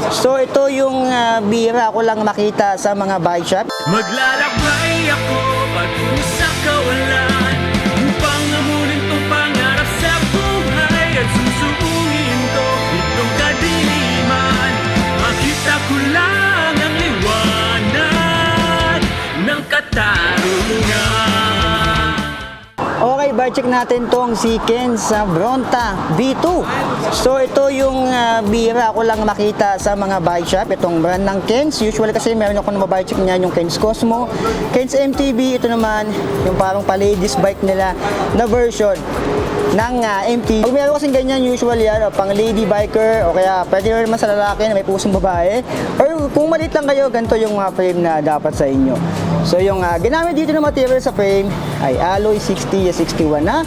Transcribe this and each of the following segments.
So ito yung bira ko lang makita sa mga bike shop. Maglalakbay ako patungo sa kawalan upang amunin tong pangarap sa buhay at susuungin to itong kadiliman. Makita ko lang ang liwanag ng katarungan. Okay, bike check natin tong si Ken sa Bronta V2. So ito yung bira ko lang makita sa mga bike shop. Itong brand ng Ken's. Usually kasi meron ako na bike check niyan, yung Ken's Cosmo, Ken's MTB. Ito naman yung parang pa-ladies bike nila na version ng MTB. Pag meron kasing ganyan, usually pang lady biker o kaya pwede naman sa lalaki na may pusong babae. Or kung maliit lang kayo, ganito yung mga frame na dapat sa inyo. So yung ginamit dito na material sa frame ay alloy 60-61 na.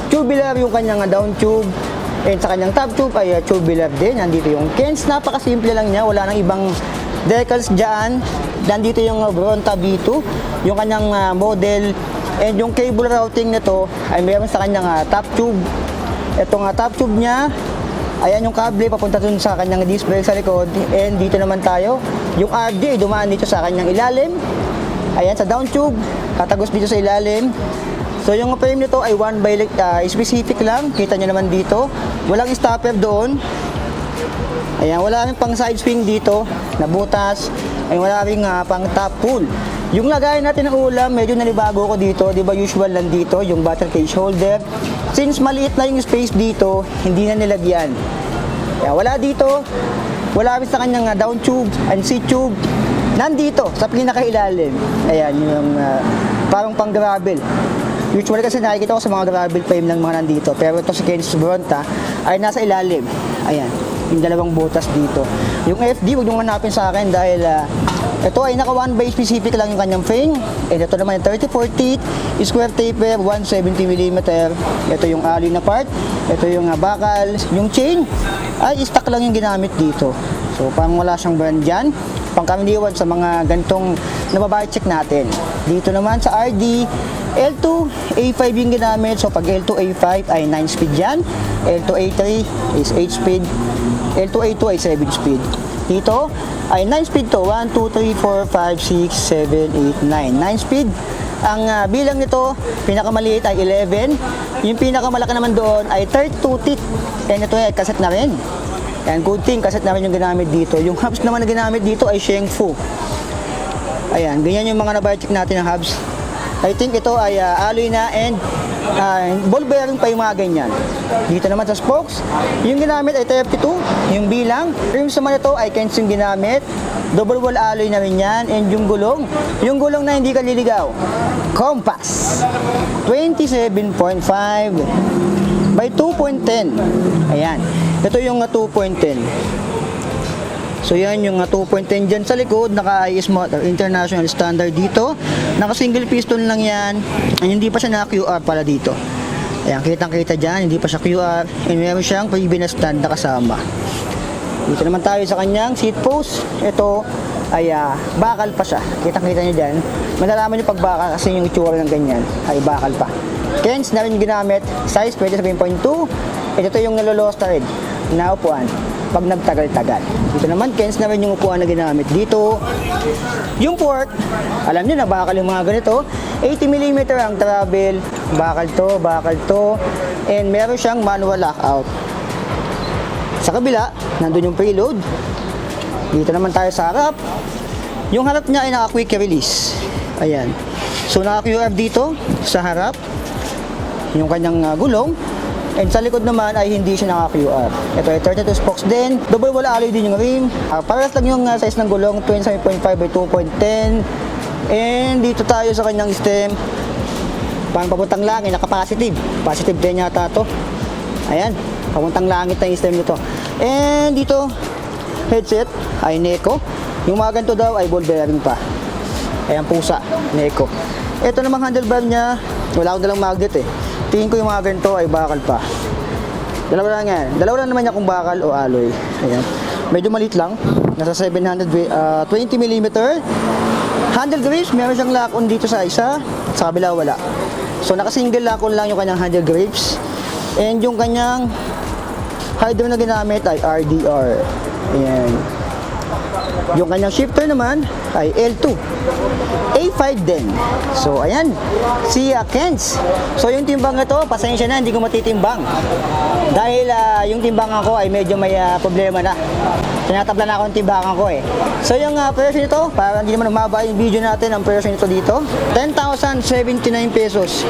Tubular yung kanyang down tube. And sa kanyang top tube ay tubular din. Nandito yung Ken's. Napakasimple lang niya. Wala nang ibang decals dyan. Nandito yung Bronta V2. Yung kanyang model. And yung cable routing nito ay meron sa kanyang top tube. Itong top tube niya, ayan yung kable papunta dun sa kanyang disc brake sa likod. And dito naman tayo, yung RD ay dumaan dito sa kanyang ilalim. Ayan sa down tube, katagos dito sa ilalim. So yung frame nito ay 1 by specific lang. Kita nyo naman dito. Walang stopper doon. Ayan, wala rin pang side swing dito na butas. Ayan, wala rin pang top pull. Yung lagayan natin ng ulam, medyo nalibago ko dito. Diba usual lang dito, yung battle cage holder. Since maliit na yung space dito, hindi na nilagyan. Ayan, wala dito. Wala rin sa kanyang down tube and seat tube. Nandito, sa pinakailalim. Ayan, yung parang pang gravel. Usually kasi nakikita ko sa mga gravel frame ng mga nandito. Pero ito sa Ken's Bronta ay nasa ilalim. Ayan, yung dalawang butas dito. Yung FD, huwag nyo hanapin sa akin dahil ito ay naka 1 by specific lang yung kanyang frame. And ito naman yung 34 teeth, square taper, 170mm. Ito yung alloy na part. Ito yung bakal. Yung chain ay stock lang yung ginamit dito. So parang wala siyang brand dyan. Pangkaraniwan sa mga gantong nababike check natin. Dito naman sa RD, L2, A5 yung ginamit. So pag L2, A5 ay 9 speed yan. L2, A3 is 8 speed. L2, A2 ay 7 speed. Dito ay 9 speed to. 1, 2, 3, 4, 5, 6, 7, 8, 9. 9 speed. Ang bilang nito, pinakamaliit ay 11. Yung pinakamalaki naman doon ay 32 teeth. And ito ay cassette na rin. And good thing, cassette naman yung ginamit dito. Yung hubs naman na ginamit dito ay Shengfu. Ayan, ganyan yung mga nabike check natin ng hubs. I think ito ay alloy na and ball bearing pa yung mga ganyan. Dito naman sa spokes, yung ginamit ay 32, yung bilang. Rims naman ito ay Ken's yung ginamit. Double wall alloy na rin yan. And yung gulong na hindi ka liligaw, Compass 27.5 by 2.10. Ayan. Ito yung 2.10. So yan yung 2.10 dyan sa likod. Naka-IS motor, international standard dito. Naka single piston lang yan. Hindi pa siya naka-QR pala dito. Ayan, kitang-kita dyan. Hindi pa siya QR. And meron siyang preview stand na kasama. Dito naman tayo sa kanyang seat post. Ito ay bakal pa siya. Kitang-kita nyo dyan. Malalaman nyo pag bakal kasi yung itsura ng ganyan ay bakal pa. Ken's na rin ginamit. Size 27.2. Ito yung nalolost na rin na upuan pag nagtagal-tagal. Dito naman, Ken's na rin yung upuan na ginamit. Dito, yung fork, alam nyo na bakal yung mga ganito. 80mm ang travel. Bakal to. And meron siyang manual lockout. Sa kabila, nandun yung preload. Dito naman tayo sa harap. Yung harap niya ay naka-quick release. Ayan. So, naka-QR dito sa harap. Yung kanyang gulong. And sa likod naman ay hindi siya naka-QR. Ito ay 32 spokes din. Double wall alloy din yung rim. Parehas lang yung size ng gulong, 27.5 by 2.10. And dito tayo sa kanyang stem. Parang papuntang langit, naka-positive. Positive din yata to. Ayan, papuntang langit na yung stem nito. And dito, headset ay Neko. Yung mga ganito daw ay ball bearing pa. Ayan, pusa, Neko. Ito namang handlebar niya, wala akong dalang magnet eh. Tingin ko yung mga ganito ay bakal pa. Dalawa lang yan. Dalawa lang naman niya kung bakal o alloy. Ayan. Medyo maliit lang. Nasa 720mm. Handle grips, meron siyang lock-on dito sa isa. Sa kabila wala. So naka-single lock-on lang yung kanyang handle grips. And yung kanyang hydro na ginamit ay RDR. Ayan. Yung kanyang shifter naman ay L2. A5 din. So, ayan. Si Kenz. So, yung timbang ito, pasensya na, hindi ko matitimbang. Dahil yung timbangan ko ay medyo may problema na. Tinatabla na ako ng timbangan ko eh. So, yung presyo nito, para hindi naman umaba yung video natin, ang presyo nito dito, 10,079 pesos.